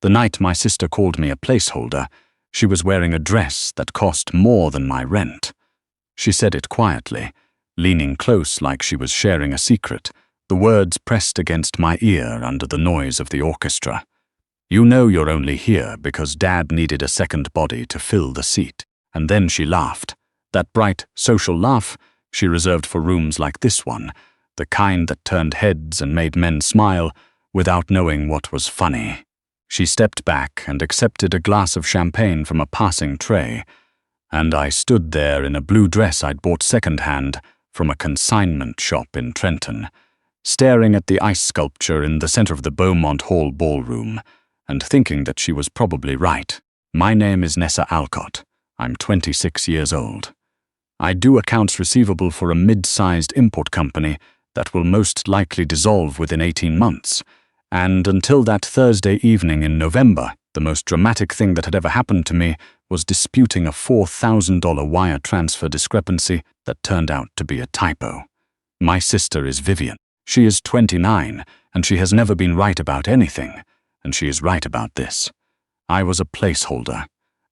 The night my sister called me a placeholder, she was wearing a dress that cost more than my rent. She said it quietly, leaning close like she was sharing a secret, the words pressed against my ear under the noise of the orchestra. You know you're only here because Dad needed a second body to fill the seat. And then she laughed. That bright, social laugh she reserved for rooms like this one, the kind that turned heads and made men smile without knowing what was funny. She stepped back and accepted a glass of champagne from a passing tray, and I stood there in a blue dress I'd bought second-hand from a consignment shop in Trenton, staring at the ice sculpture in the center of the Bowmont Hall ballroom, and thinking that she was probably right. My name is Nessa Alcott. I'm 26 years old. I do accounts receivable for a mid-sized import company that will most likely dissolve within 18 months, and until that Thursday evening in November, the most dramatic thing that had ever happened to me was disputing a $4,000 wire transfer discrepancy that turned out to be a typo. My sister is Vivian. She is 29, and she has never been right about anything, and she is right about this. I was a placeholder.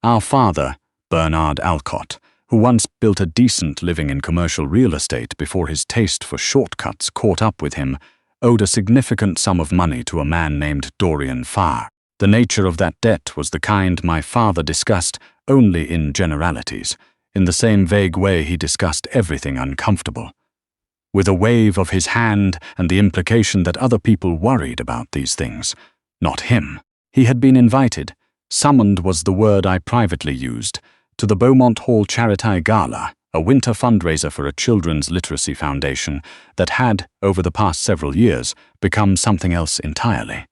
Our father, Bernard Alcott, who once built a decent living in commercial real estate before his taste for shortcuts caught up with him, owed a significant sum of money to a man named Dorian Far. The nature of that debt was the kind my father discussed only in generalities, in the same vague way he discussed everything uncomfortable. With a wave of his hand and the implication that other people worried about these things. Not him. He had been invited, summoned was the word I privately used, to the Bowmont Hall Charity Gala, a winter fundraiser for a children's literacy foundation that had, over the past several years, become something else entirely.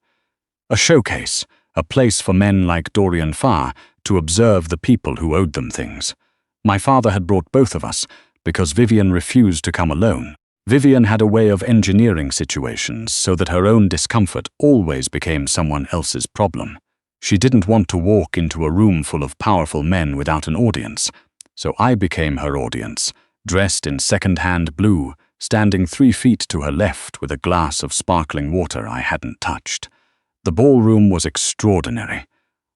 A showcase, a place for men like Dorian Far to observe the people who owed them things. My father had brought both of us because Vivian refused to come alone. Vivian had a way of engineering situations so that her own discomfort always became someone else's problem. She didn't want to walk into a room full of powerful men without an audience, so I became her audience, dressed in second-hand blue, standing 3 feet to her left with a glass of sparkling water I hadn't touched. The ballroom was extraordinary.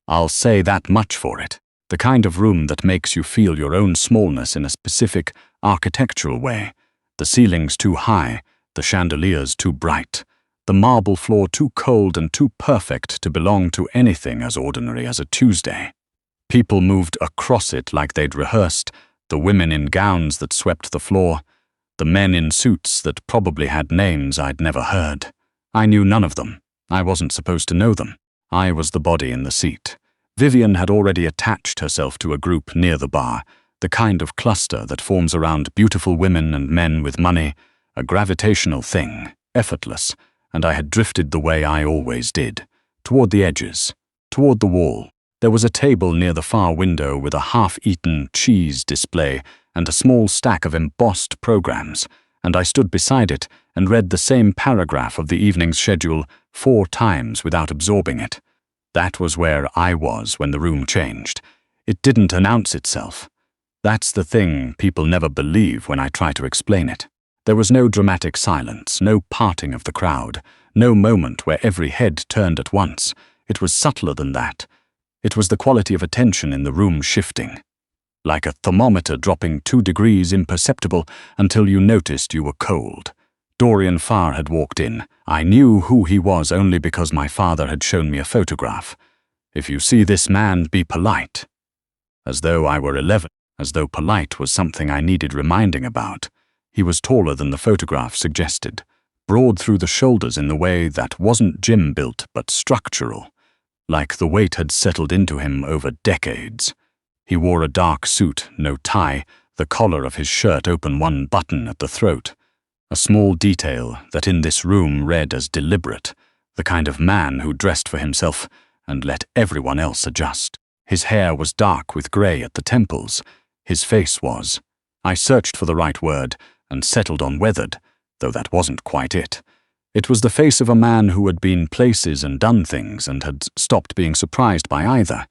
I'll say that much for it. The kind of room that makes you feel your own smallness in a specific architectural way. The ceilings too high, the chandeliers too bright, the marble floor too cold and too perfect to belong to anything as ordinary as a Tuesday. People moved across it like they'd rehearsed, the women in gowns that swept the floor, the men in suits that probably had names I'd never heard. I knew none of them. I wasn't supposed to know them. I was the body in the seat. Vivian had already attached herself to a group near the bar, the kind of cluster that forms around beautiful women and men with money, a gravitational thing, effortless, and I had drifted the way I always did, toward the edges, toward the wall. There was a table near the far window with a half-eaten cheese display and a small stack of embossed programs, and I stood beside it and read the same paragraph of the evening's schedule 4 times without absorbing it. That was where I was when the room changed. It didn't announce itself. That's the thing people never believe when I try to explain it. There was no dramatic silence, no parting of the crowd, no moment where every head turned at once. It was subtler than that. It was the quality of attention in the room shifting. Like a thermometer dropping 2 degrees imperceptible until you noticed you were cold. Dorian Far had walked in. I knew who he was only because my father had shown me a photograph. If you see this man, be polite. As though I were 11. As though polite was something I needed reminding about. He was taller than the photograph suggested, broad through the shoulders in the way that wasn't gym-built but structural, like the weight had settled into him over decades. He wore a dark suit, no tie, the collar of his shirt open 1 button at the throat, a small detail that in this room read as deliberate, the kind of man who dressed for himself and let everyone else adjust. His hair was dark with grey at the temples. His face was. I searched for the right word and settled on weathered, though that wasn't quite it. It was the face of a man who had been places and done things and had stopped being surprised by either.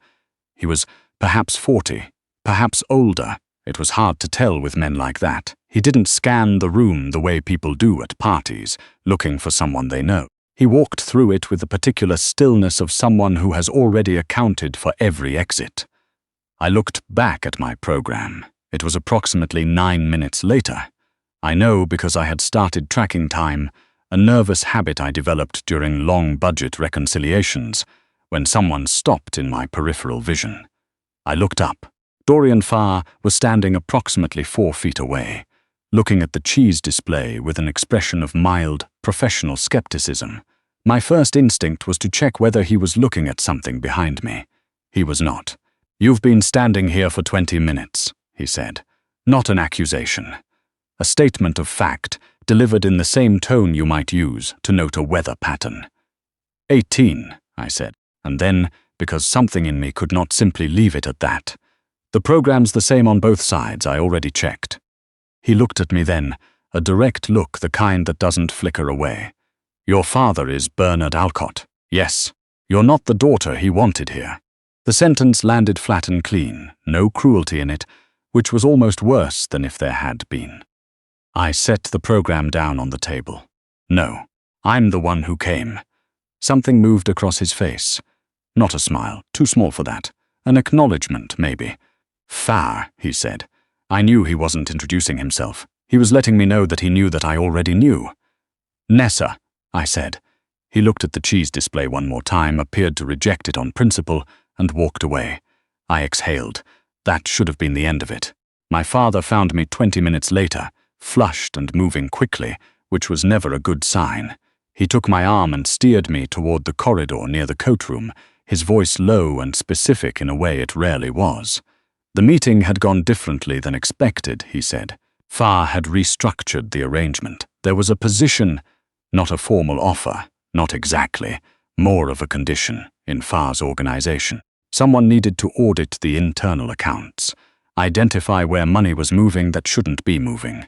He was perhaps 40, perhaps older. It was hard to tell with men like that. He didn't scan the room the way people do at parties, looking for someone they know. He walked through it with the particular stillness of someone who has already accounted for every exit. I looked back at my program. It was approximately 9 minutes later. I know because I had started tracking time, a nervous habit I developed during long-budget reconciliations, when someone stopped in my peripheral vision. I looked up. Dorian Far was standing approximately 4 feet away, looking at the cheese display with an expression of mild, professional skepticism. My first instinct was to check whether he was looking at something behind me. He was not. "You've been standing here for 20 minutes, he said. "Not an accusation. A statement of fact, delivered in the same tone you might use to note a weather pattern." 18, I said, and then, because something in me could not simply leave it at that. "The program's the same on both sides, I already checked." He looked at me then, a direct look, the kind that doesn't flicker away. "Your father is Bernard Alcott. Yes, you're not the daughter he wanted here." The sentence landed flat and clean, no cruelty in it, which was almost worse than if there had been. I set the program down on the table. "No, I'm the one who came." Something moved across his face. Not a smile, too small for that. An acknowledgement, maybe. "Farre," he said. I knew he wasn't introducing himself. He was letting me know that he knew that I already knew. "Nessa," I said. He looked at the cheese display one more time, appeared to reject it on principle, and walked away. I exhaled. That should have been the end of it. My father found me 20 minutes later, flushed and moving quickly, which was never a good sign. He took my arm and steered me toward the corridor near the coat room, his voice low and specific in a way it rarely was. The meeting had gone differently than expected, he said. Farre had restructured the arrangement. There was a position, not a formal offer, not exactly, more of a condition, in Farre's organization. Someone needed to audit the internal accounts, identify where money was moving that shouldn't be moving.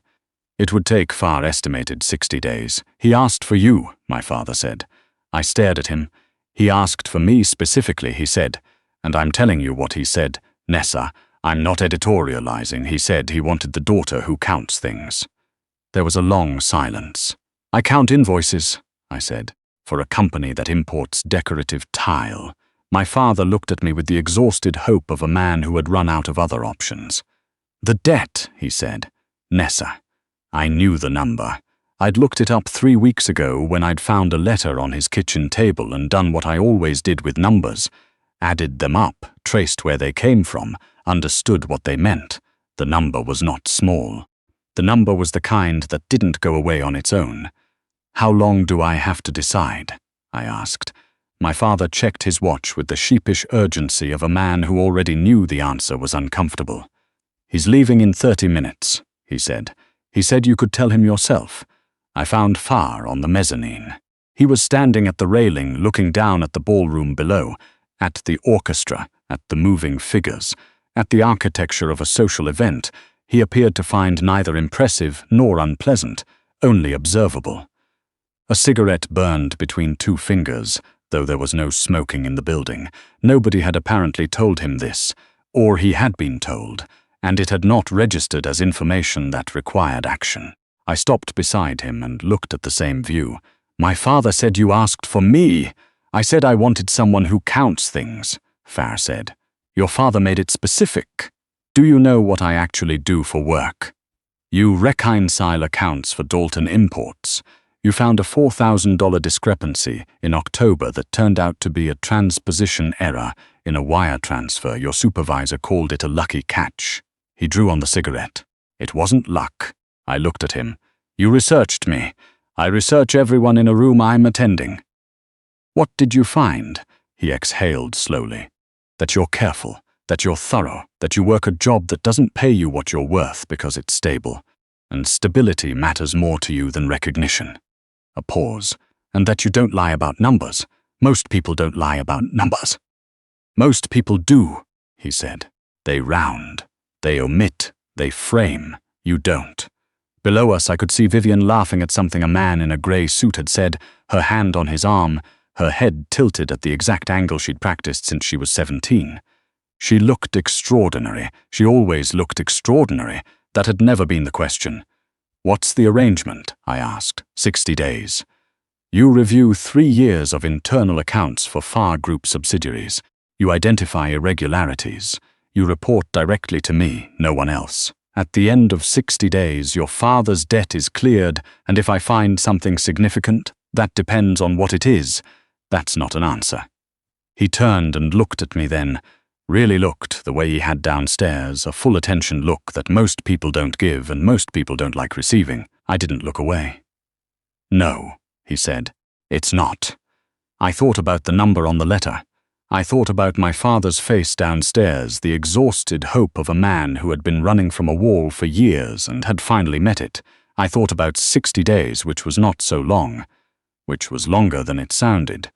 It would take, Farre estimated, 60 days. "He asked for you," my father said. I stared at him. "He asked for me specifically," he said. "And I'm telling you what he said, Nessa. I'm not editorializing. He said he wanted the daughter who counts things." There was a long silence. "I count invoices," I said, "for a company that imports decorative tile." My father looked at me with the exhausted hope of a man who had run out of other options. "The debt," he said. "Nessa." I knew the number. I'd looked it up 3 weeks ago when I'd found a letter on his kitchen table and done what I always did with numbers. Added them up, traced where they came from, understood what they meant. The number was not small. The number was the kind that didn't go away on its own. "How long do I have to decide?" I asked. My father checked his watch with the sheepish urgency of a man who already knew the answer was uncomfortable. "He's leaving in 30 minutes, he said. "He said you could tell him yourself." I found Farre on the mezzanine. He was standing at the railing, looking down at the ballroom below, at the orchestra, at the moving figures, at the architecture of a social event. He appeared to find neither impressive nor unpleasant, only observable. A cigarette burned between 2 fingers, though there was no smoking in the building. Nobody had apparently told him this, or he had been told, and it had not registered as information that required action. I stopped beside him and looked at the same view. "My father said you asked for me." "I said I wanted someone who counts things," Farre said. "Your father made it specific. Do you know what I actually do for work?" "You reconcile accounts for Dalton Imports. You found a $4,000 discrepancy in October that turned out to be a transposition error in a wire transfer. Your supervisor called it a lucky catch." He drew on the cigarette. "It wasn't luck." I looked at him. "You researched me. I research everyone in a room I'm attending." "What did you find?" He exhaled slowly. "That you're careful, that you're thorough, that you work a job that doesn't pay you what you're worth because it's stable, and stability matters more to you than recognition." A pause. "And that you don't lie about numbers. Most people don't lie about numbers." "Most people do," he said. "They round. They omit. They frame. You don't." Below us I could see Vivian laughing at something a man in a grey suit had said, her hand on his arm, her head tilted at the exact angle she'd practiced since she was 17. She looked extraordinary. She always looked extraordinary. That had never been the question. "What's the arrangement?" I asked. 60 days. You review 3 years of internal accounts for Far Group subsidiaries. You identify irregularities. You report directly to me, no one else. At the end of 60 days, your father's debt is cleared, and if I find something significant, that depends on what it is. That's not an answer. He turned and looked at me then, really looked the way he had downstairs, a full attention look that most people don't give and most people don't like receiving. I didn't look away. No, he said, it's not. I thought about the number on the letter. I thought about my father's face downstairs, the exhausted hope of a man who had been running from a wall for years and had finally met it. I thought about 60 days, which was not so long, which was longer than it sounded.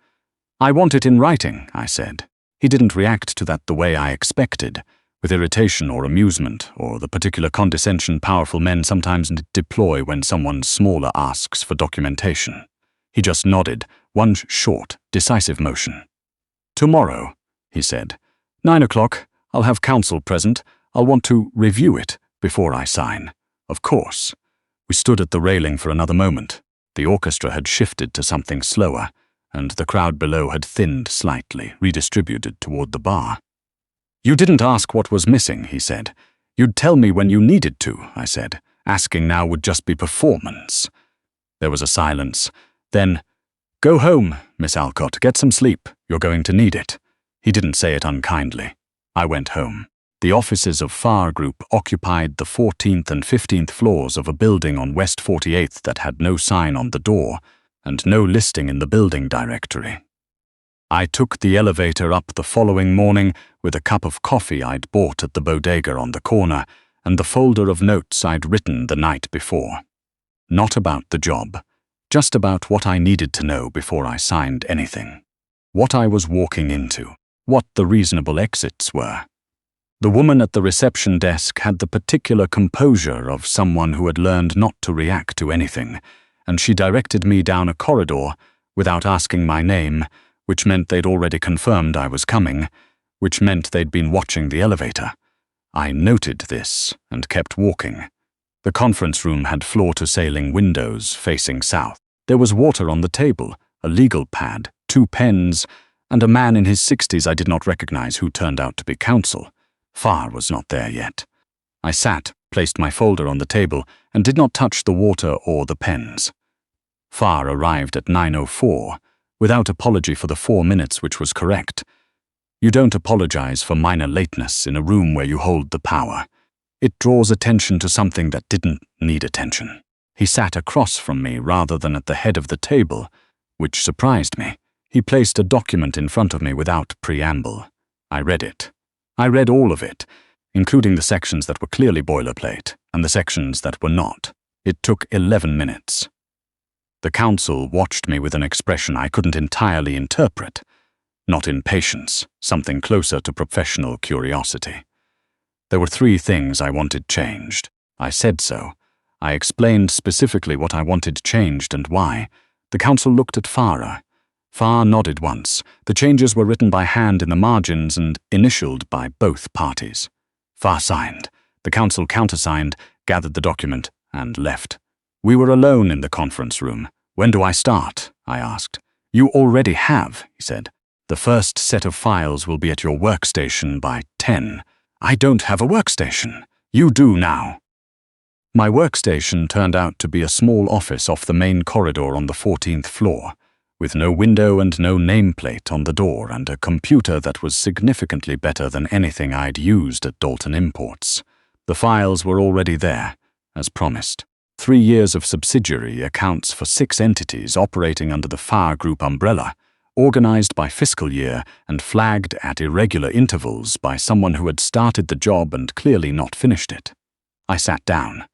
I want it in writing, I said. He didn't react to that the way I expected, with irritation or amusement, or the particular condescension powerful men sometimes deploy when someone smaller asks for documentation. He just nodded, one short, decisive motion. Tomorrow, he said. 9 o'clock, I'll have counsel present. I'll want to review it before I sign. Of course. We stood at the railing for another moment. The orchestra had shifted to something slower, and the crowd below had thinned slightly, redistributed toward the bar. You didn't ask what was missing, he said. You'd tell me when you needed to, I said. Asking now would just be performance. There was a silence. Then, go home, Miss Alcott, get some sleep. You're going to need it. He didn't say it unkindly. I went home. The offices of Far Group occupied the 14th and 15th floors of a building on West 48th that had no sign on the door and no listing in the building directory. I took the elevator up the following morning with a cup of coffee I'd bought at the bodega on the corner and the folder of notes I'd written the night before. Not about the job, just about what I needed to know before I signed anything. What I was walking into, what the reasonable exits were. The woman at the reception desk had the particular composure of someone who had learned not to react to anything, and she directed me down a corridor without asking my name, which meant they'd already confirmed I was coming, which meant they'd been watching the elevator. I noted this and kept walking. The conference room had floor-to-ceiling windows facing south. There was water on the table, a legal pad, 2 pens, and a man in his 60s I did not recognize who turned out to be counsel. Farre was not there yet. I sat, placed my folder on the table, and did not touch the water or the pens. Farre arrived at 9:04, without apology for the 4 minutes which was correct. You don't apologize for minor lateness in a room where you hold the power. It draws attention to something that didn't need attention. He sat across from me rather than at the head of the table, which surprised me. He placed a document in front of me without preamble. I read it. I read all of it, including the sections that were clearly boilerplate and the sections that were not. It took 11 minutes. The counsel watched me with an expression I couldn't entirely interpret. Not impatience, something closer to professional curiosity. There were 3 things I wanted changed. I said so. I explained specifically what I wanted changed and why. The counsel looked at Farre. Farre nodded once. The changes were written by hand in the margins and initialed by both parties. Farre signed. The counsel countersigned, gathered the document, and left. We were alone in the conference room. When do I start? I asked. You already have, he said. The first set of files will be at your workstation by 10. I don't have a workstation. You do now. My workstation turned out to be a small office off the main corridor on the 14th floor, with no window and no nameplate on the door and a computer that was significantly better than anything I'd used at Dalton Imports. The files were already there, as promised. 3 years of subsidiary accounts for 6 entities operating under the Far Group umbrella, organized by fiscal year and flagged at irregular intervals by someone who had started the job and clearly not finished it. I sat down.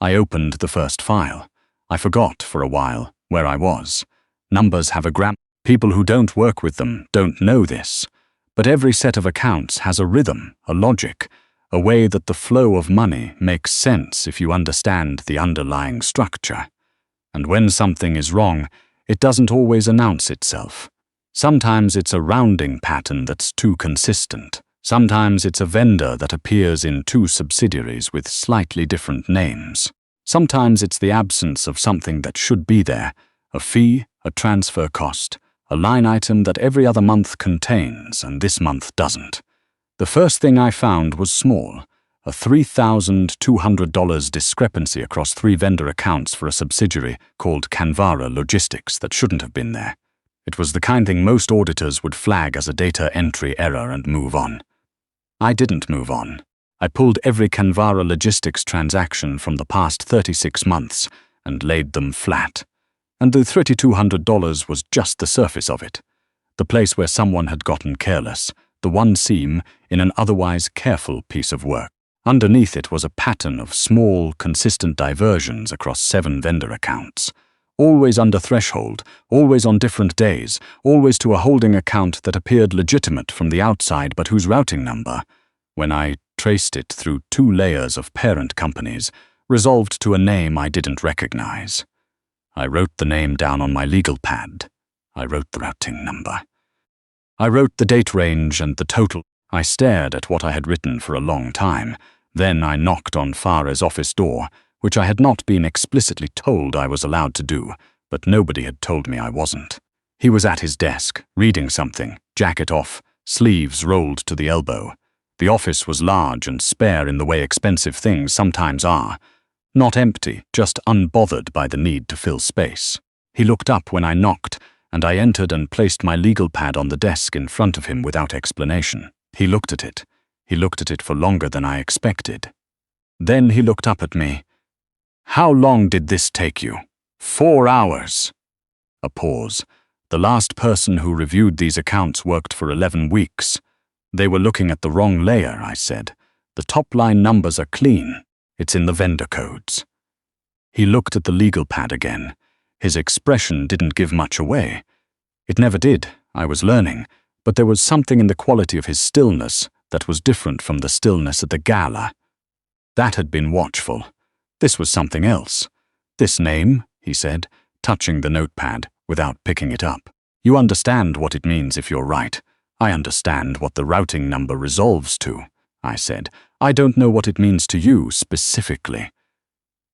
I opened the first file. I forgot for a while where I was. Numbers have a grammar. People who don't work with them don't know this. But every set of accounts has a rhythm, a logic, a way that the flow of money makes sense if you understand the underlying structure. And when something is wrong, it doesn't always announce itself. Sometimes it's a rounding pattern that's too consistent. Sometimes it's a vendor that appears in 2 subsidiaries with slightly different names. Sometimes it's the absence of something that should be there, a fee, a transfer cost, a line item that every other month contains and this month doesn't. The first thing I found was small, a $3,200 discrepancy across 3 vendor accounts for a subsidiary called Canvara Logistics that shouldn't have been there. It was the kind thing most auditors would flag as a data entry error and move on. I didn't move on. I pulled every Canvara Logistics transaction from the past 36 months and laid them flat. And the $3,200 was just the surface of it. The place where someone had gotten careless, the one seam in an otherwise careful piece of work. Underneath it was a pattern of small, consistent diversions across 7 vendor accounts. Always under threshold, always on different days, always to a holding account that appeared legitimate from the outside but whose routing number, when I traced it through 2 layers of parent companies, resolved to a name I didn't recognize. I wrote the name down on my legal pad. I wrote the routing number. I wrote the date range and the total. I stared at what I had written for a long time. Then I knocked on Farre's office door, which I had not been explicitly told I was allowed to do, but nobody had told me I wasn't. He was at his desk, reading something, jacket off, sleeves rolled to the elbow. The office was large and spare in the way expensive things sometimes are. Not empty, just unbothered by the need to fill space. He looked up when I knocked, and I entered and placed my legal pad on the desk in front of him without explanation. He looked at it. He looked at it for longer than I expected. Then he looked up at me. "How long did this take you?" "4 hours." A pause. The last person who reviewed these accounts worked for 11 weeks. "They were looking at the wrong layer," I said. "The top-line numbers are clean. It's in the vendor codes." He looked at the legal pad again. His expression didn't give much away. It never did, I was learning, but there was something in the quality of his stillness that was different from the stillness at the gala. That had been watchful. This was something else. "This name," he said, touching the notepad without picking it up. "You understand what it means if you're right. I understand what the routing number resolves to," I said. "I don't know what it means to you specifically."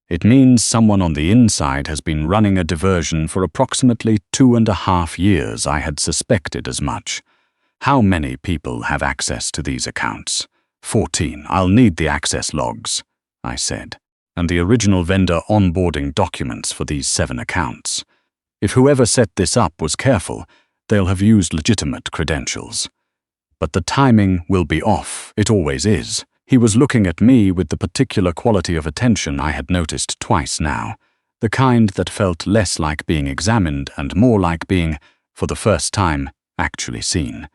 "It means someone on the inside has been running a diversion for approximately 2.5 years. I had suspected as much. How many people have access to these accounts?" 14. "I'll need the access logs," I said, "and the original vendor onboarding documents for these 7 accounts. If whoever set this up was careful, they'll have used legitimate credentials. But the timing will be off. It always is." He was looking at me with the particular quality of attention I had noticed twice now, the kind that felt less like being examined and more like being, for the first time, actually seen.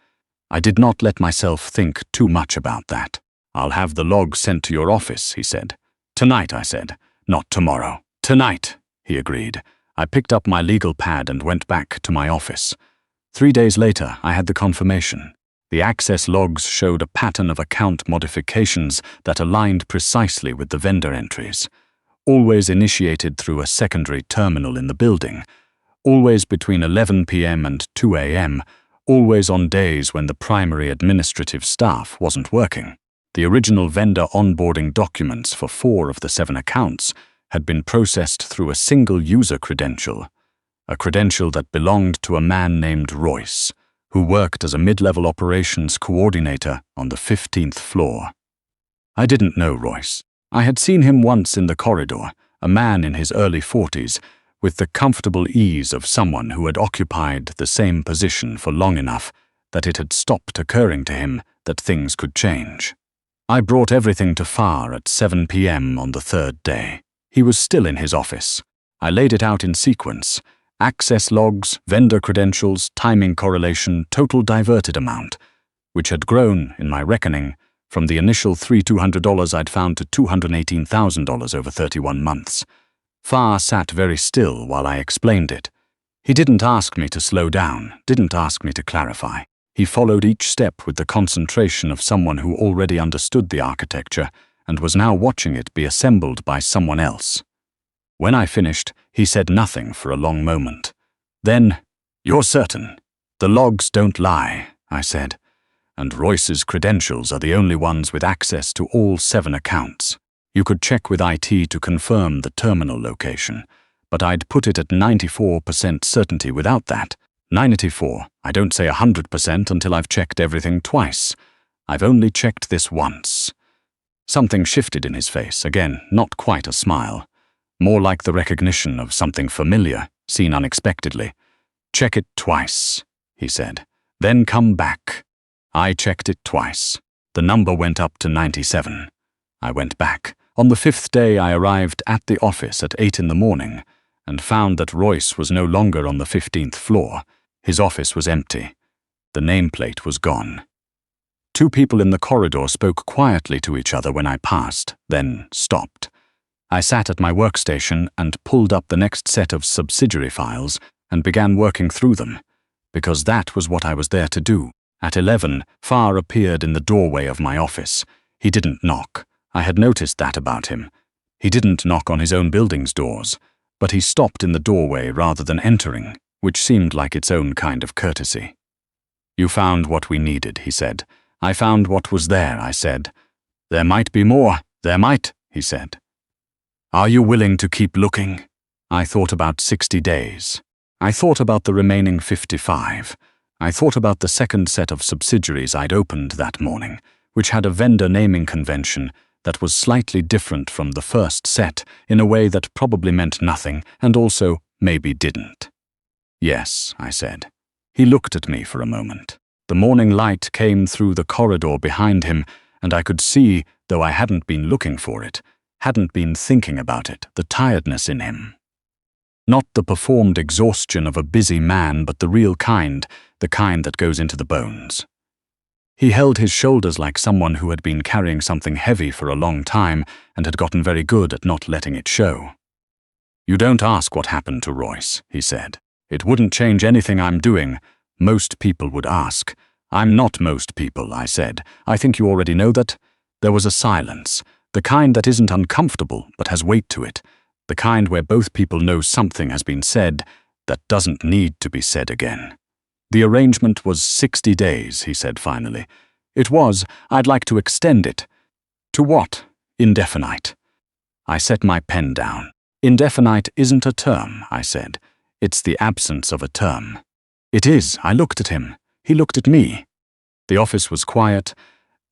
I did not let myself think too much about that. "I'll have the log sent to your office," he said. "Tonight," I said. "Not tomorrow." "Tonight," he agreed. I picked up my legal pad and went back to my office. 3 days later, I had the confirmation. The access logs showed a pattern of account modifications that aligned precisely with the vendor entries. Always initiated through a secondary terminal in the building. Always between 11 p.m. and 2 a.m. Always on days when the primary administrative staff wasn't working. The original vendor onboarding documents for 4 of the 7 accounts had been processed through a single user credential. A credential that belonged to a man named Royce, who worked as a mid-level operations coordinator on the 15th floor. I didn't know Royce. I had seen him once in the corridor, a man in his early 40s, with the comfortable ease of someone who had occupied the same position for long enough that it had stopped occurring to him that things could change. I brought everything to Farre at 7 p.m. on the 3rd day. He was still in his office. I laid it out in sequence. Access logs, vendor credentials, timing correlation, total diverted amount, which had grown, in my reckoning, from the initial $3,200 I'd found to $218,000 over 31 months. Farre sat very still while I explained it. He didn't ask me to slow down, didn't ask me to clarify. He followed each step with the concentration of someone who already understood the architecture and was now watching it be assembled by someone else. When I finished, he said nothing for a long moment. Then, "You're certain? The logs don't lie," I said, "and Royce's credentials are the only ones with access to all 7 accounts. You could check with IT to confirm the terminal location, but I'd put it at 94% certainty without that. 94. I don't say 100% until I've checked everything twice. I've only checked this once. Something shifted in his face, again, not quite a smile. More like the recognition of something familiar, seen unexpectedly. Check it twice, he said. Then come back. I checked it twice. The number went up to 97. I went back. On the 5th day, I arrived at the office at 8 in the morning and found that Royce was no longer on the 15th floor. His office was empty. The nameplate was gone. 2 people in the corridor spoke quietly to each other when I passed, then stopped. I sat at my workstation and pulled up the next set of subsidiary files and began working through them, because that was what I was there to do. At 11, Farre appeared in the doorway of my office. He didn't knock. I had noticed that about him. He didn't knock on his own building's doors, but he stopped in the doorway rather than entering, which seemed like its own kind of courtesy. You found what we needed, he said. I found what was there, I said. There might be more. There might, he said. Are you willing to keep looking? I thought about 60 days. I thought about the remaining 55. I thought about the second set of subsidiaries I'd opened that morning, which had a vendor naming convention that was slightly different from the first set in a way that probably meant nothing and also maybe didn't. Yes, I said. He looked at me for a moment. The morning light came through the corridor behind him, and I could see, though I hadn't been looking for it, hadn't been thinking about it, the tiredness in him. Not the performed exhaustion of a busy man, but the real kind, the kind that goes into the bones. He held his shoulders like someone who had been carrying something heavy for a long time and had gotten very good at not letting it show. You don't ask what happened to Royce, he said. It wouldn't change anything I'm doing. Most people would ask. I'm not most people, I said. I think you already know that. There was a silence, the kind that isn't uncomfortable but has weight to it, the kind where both people know something has been said that doesn't need to be said again. The arrangement was 60 days, he said finally. It was. I'd like to extend it. To what? Indefinite. I set my pen down. Indefinite isn't a term, I said. It's the absence of a term. It is. I looked at him. He looked at me. The office was quiet.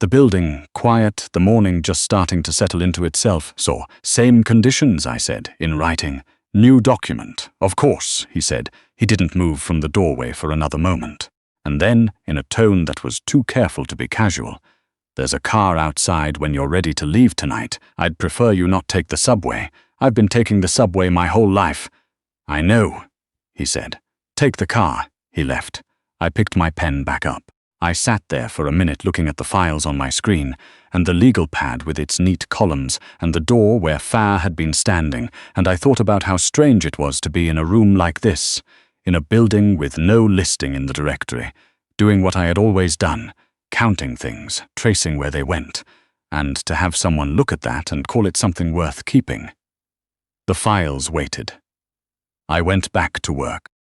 The building quiet, the morning just starting to settle into itself. So, same conditions, I said, in writing. New document. Of course, he said. He didn't move from the doorway for another moment. And then, in a tone that was too careful to be casual, there's a car outside when you're ready to leave tonight. I'd prefer you not take the subway. I've been taking the subway my whole life. I know, he said. Take the car. He left. I picked my pen back up. I sat there for a minute looking at the files on my screen, and the legal pad with its neat columns, and the door where Farre had been standing, and I thought about how strange it was to be in a room like this, in a building with no listing in the directory, doing what I had always done, counting things, tracing where they went, and to have someone look at that and call it something worth keeping. The files waited. I went back to work.